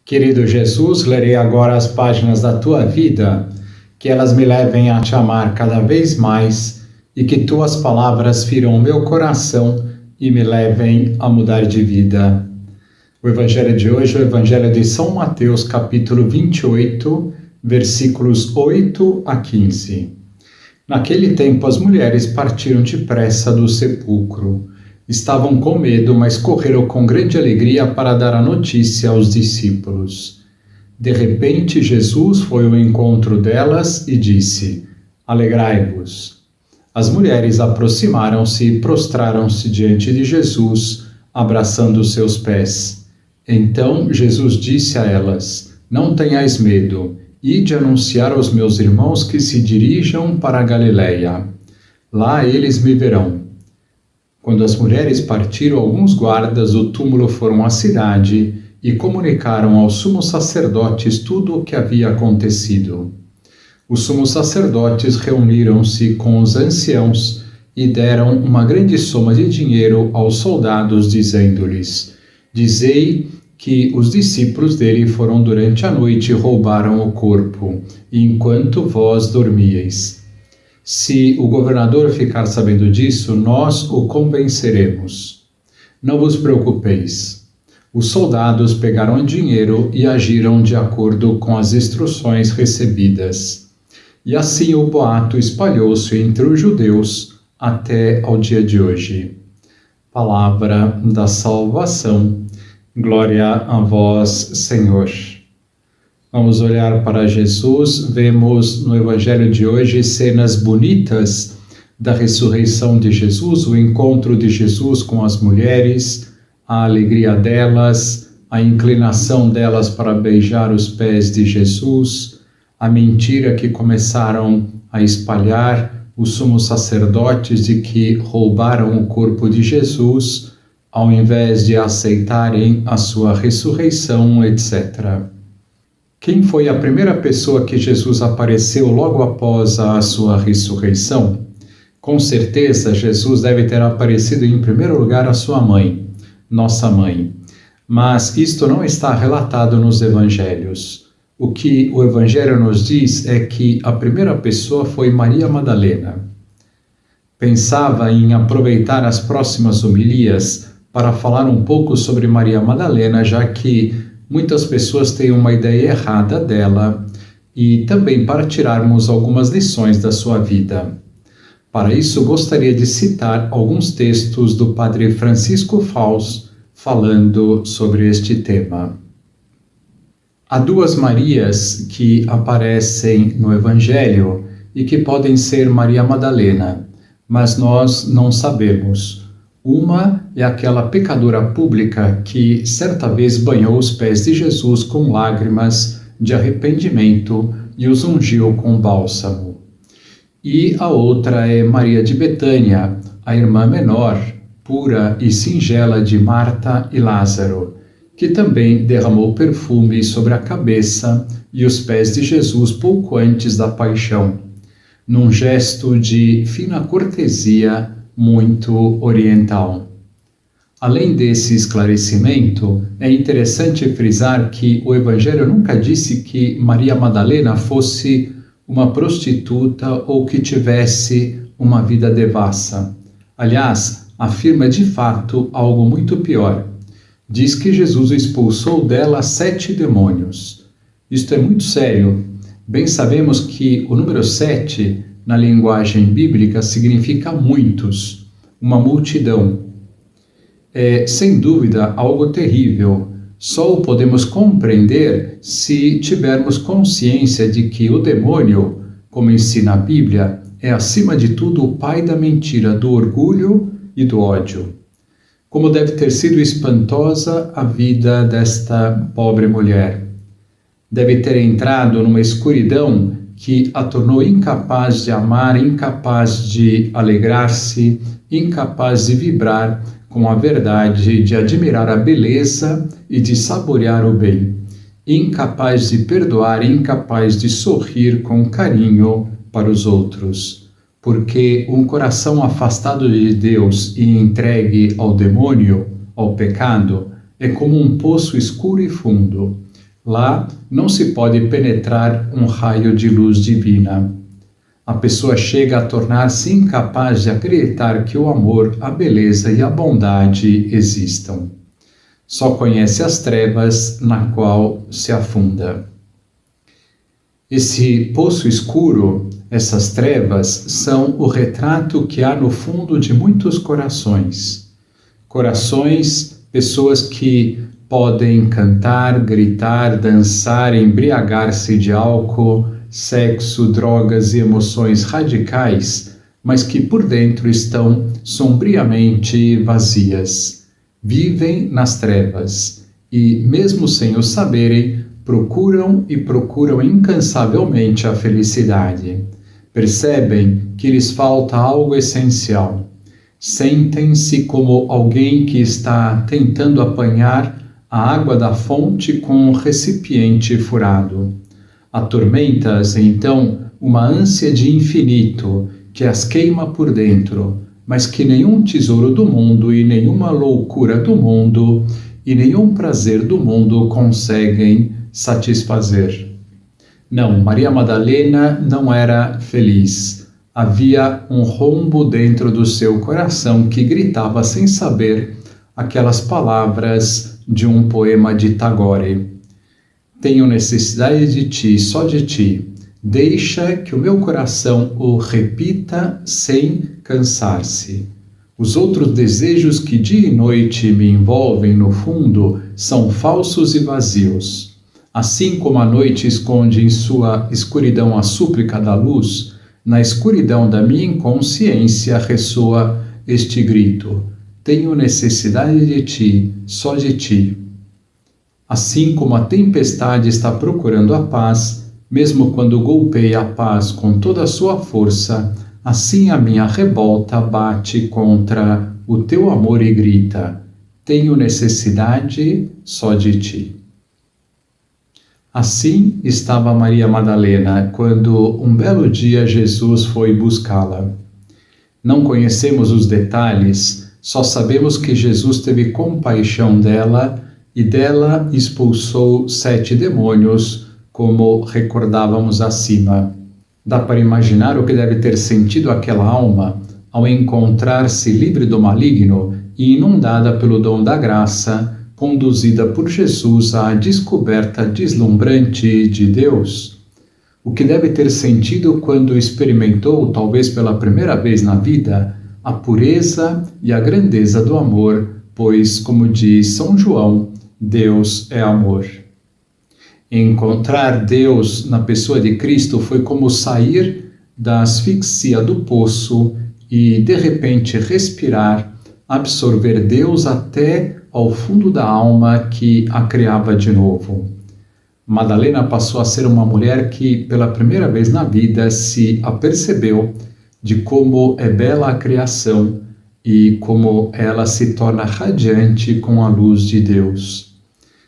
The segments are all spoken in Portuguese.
Querido Jesus, lerei agora as páginas da tua vida, que elas me levem a te amar cada vez mais e que tuas palavras firam o meu coração e me levem a mudar de vida. O evangelho de hoje é o evangelho de São Mateus, capítulo 28, versículos 8 a 15. Naquele tempo as mulheres partiram depressa do sepulcro. Estavam com medo, mas correram com grande alegria para dar a notícia aos discípulos. De repente, Jesus foi ao encontro delas e disse: Alegrai-vos. As mulheres aproximaram-se e prostraram-se diante de Jesus, abraçando seus pés. Então Jesus disse a elas: Não tenhais medo, ide anunciar aos meus irmãos que se dirijam para a Galileia. Lá eles me verão. Quando as mulheres partiram, alguns guardas do túmulo foram à cidade e comunicaram aos sumos sacerdotes tudo o que havia acontecido. Os sumos sacerdotes reuniram-se com os anciãos e deram uma grande soma de dinheiro aos soldados, dizendo-lhes: Dizei que os discípulos dele foram durante a noite e roubaram o corpo, enquanto vós dormíeis. Se o governador ficar sabendo disso, nós o convenceremos. Não vos preocupeis. Os soldados pegaram o dinheiro e agiram de acordo com as instruções recebidas. E assim o boato espalhou-se entre os judeus até ao dia de hoje. Palavra da salvação. Glória a vós, Senhor. Vamos olhar para Jesus, vemos no Evangelho de hoje cenas bonitas da ressurreição de Jesus, o encontro de Jesus com as mulheres, a alegria delas, a inclinação delas para beijar os pés de Jesus, a mentira que começaram a espalhar os sumos sacerdotes de que roubaram o corpo de Jesus, ao invés de aceitarem a sua ressurreição, etc. Quem foi a primeira pessoa que Jesus apareceu logo após a sua ressurreição? Com certeza, Jesus deve ter aparecido em primeiro lugar a sua mãe, nossa mãe. Mas isto não está relatado nos evangelhos. O que o evangelho nos diz é que a primeira pessoa foi Maria Madalena. Pensava em aproveitar as próximas homilias para falar um pouco sobre Maria Madalena, já que muitas pessoas têm uma ideia errada dela, e também para tirarmos algumas lições da sua vida. Para isso, gostaria de citar alguns textos do padre Francisco Fausto falando sobre este tema. Há duas Marias que aparecem no Evangelho e que podem ser Maria Madalena, mas nós não sabemos. Uma é aquela pecadora pública que certa vez banhou os pés de Jesus com lágrimas de arrependimento e os ungiu com bálsamo. E a outra é Maria de Betânia, a irmã menor, pura e singela de Marta e Lázaro, que também derramou perfume sobre a cabeça e os pés de Jesus pouco antes da paixão, num gesto de fina cortesia muito oriental. Além desse esclarecimento, é interessante frisar que o Evangelho nunca disse que Maria Madalena fosse uma prostituta ou que tivesse uma vida devassa. Aliás, afirma de fato algo muito pior. Diz que Jesus expulsou dela 7 demônios. Isto é muito sério. Bem sabemos que o número 7, na linguagem bíblica, significa muitos, uma multidão. É, sem dúvida, algo terrível. Só o podemos compreender se tivermos consciência de que o demônio, como ensina a Bíblia, é acima de tudo o pai da mentira, do orgulho e do ódio. Como deve ter sido espantosa a vida desta pobre mulher. Deve ter entrado numa escuridão que a tornou incapaz de amar, incapaz de alegrar-se, incapaz de vibrar com a verdade, de admirar a beleza e de saborear o bem, incapaz de perdoar, incapaz de sorrir com carinho para os outros, porque um coração afastado de Deus e entregue ao demônio, ao pecado, é como um poço escuro e fundo. Lá não se pode penetrar um raio de luz divina. A pessoa chega a tornar-se incapaz de acreditar que o amor, a beleza e a bondade existam. Só conhece as trevas na qual se afunda. Esse poço escuro, essas trevas, são o retrato que há no fundo de muitos corações. Corações, pessoas que podem cantar, gritar, dançar, embriagar-se de álcool, sexo, drogas e emoções radicais, mas que por dentro estão sombriamente vazias. Vivem nas trevas e, mesmo sem o saberem, procuram incansavelmente a felicidade. Percebem que lhes falta algo essencial. Sentem-se como alguém que está tentando apanhar a água da fonte com um recipiente furado. Atormenta-as, então, uma ânsia de infinito que as queima por dentro, mas que nenhum tesouro do mundo e nenhuma loucura do mundo e nenhum prazer do mundo conseguem satisfazer. Não, Maria Madalena não era feliz. Havia um rombo dentro do seu coração que gritava sem saber aquelas palavras de um poema de Tagore. Tenho necessidade de ti, só de ti. Deixa que o meu coração o repita sem cansar-se. Os outros desejos que dia e noite me envolvem no fundo são falsos e vazios. Assim como a noite esconde em sua escuridão a súplica da luz, na escuridão da minha inconsciência ressoa este grito: tenho necessidade de ti, só de ti. Assim como a tempestade está procurando a paz, mesmo quando golpeia a paz com toda a sua força, assim a minha revolta bate contra o teu amor e grita: tenho necessidade só de ti. Assim estava Maria Madalena quando um belo dia Jesus foi buscá-la. Não conhecemos os detalhes, só sabemos que Jesus teve compaixão dela e dela expulsou 7 demônios, como recordávamos acima. Dá para imaginar o que deve ter sentido aquela alma ao encontrar-se livre do maligno e inundada pelo dom da graça, conduzida por Jesus à descoberta deslumbrante de Deus. O que deve ter sentido quando experimentou, talvez pela primeira vez na vida, a pureza e a grandeza do amor, pois, como diz São João, Deus é amor. Encontrar Deus na pessoa de Cristo foi como sair da asfixia do poço e, de repente, respirar, absorver Deus até ao fundo da alma que a criava de novo. Madalena passou a ser uma mulher que, pela primeira vez na vida, se apercebeu de como é bela a criação e como ela se torna radiante com a luz de Deus.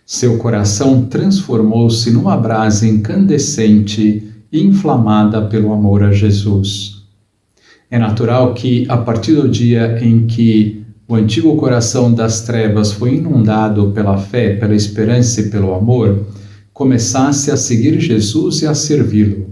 Seu coração transformou-se numa brasa incandescente e inflamada pelo amor a Jesus. É natural que, a partir do dia em que o antigo coração das trevas foi inundado pela fé, pela esperança e pelo amor, começasse a seguir Jesus e a servi-lo,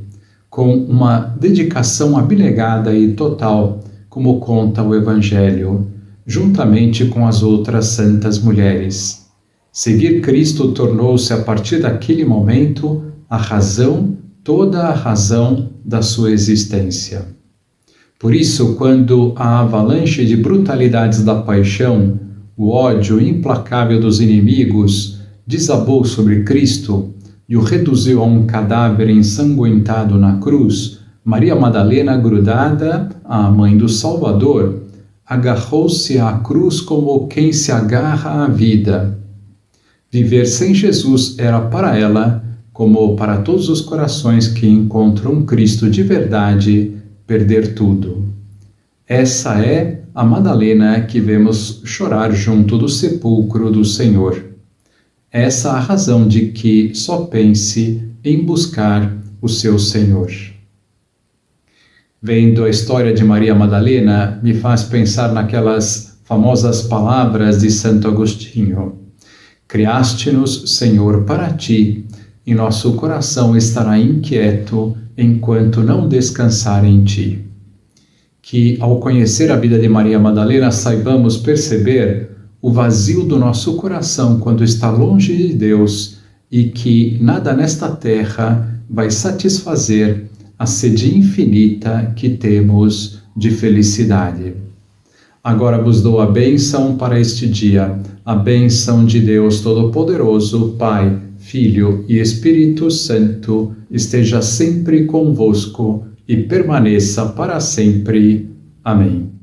com uma dedicação abnegada e total, como conta o Evangelho, juntamente com as outras santas mulheres. Seguir Cristo tornou-se, a partir daquele momento, a razão, toda a razão da sua existência. Por isso, quando a avalanche de brutalidades da paixão, o ódio implacável dos inimigos, desabou sobre Cristo e o reduziu a um cadáver ensanguentado na cruz, Maria Madalena, grudada à mãe do Salvador, agarrou-se à cruz como quem se agarra à vida. Viver sem Jesus era para ela, como para todos os corações que encontram Cristo de verdade, perder tudo. Essa é a Madalena que vemos chorar junto do sepulcro do Senhor. Essa a razão de que só pense em buscar o seu Senhor. Vendo a história de Maria Madalena, me faz pensar naquelas famosas palavras de Santo Agostinho. Criaste-nos, Senhor, para ti, e nosso coração estará inquieto enquanto não descansar em ti. Que, ao conhecer a vida de Maria Madalena, saibamos perceber o vazio do nosso coração quando está longe de Deus e que nada nesta terra vai satisfazer a sede infinita que temos de felicidade. Agora vos dou a bênção para este dia, a bênção de Deus Todo-Poderoso, Pai, Filho e Espírito Santo, esteja sempre convosco e permaneça para sempre. Amém.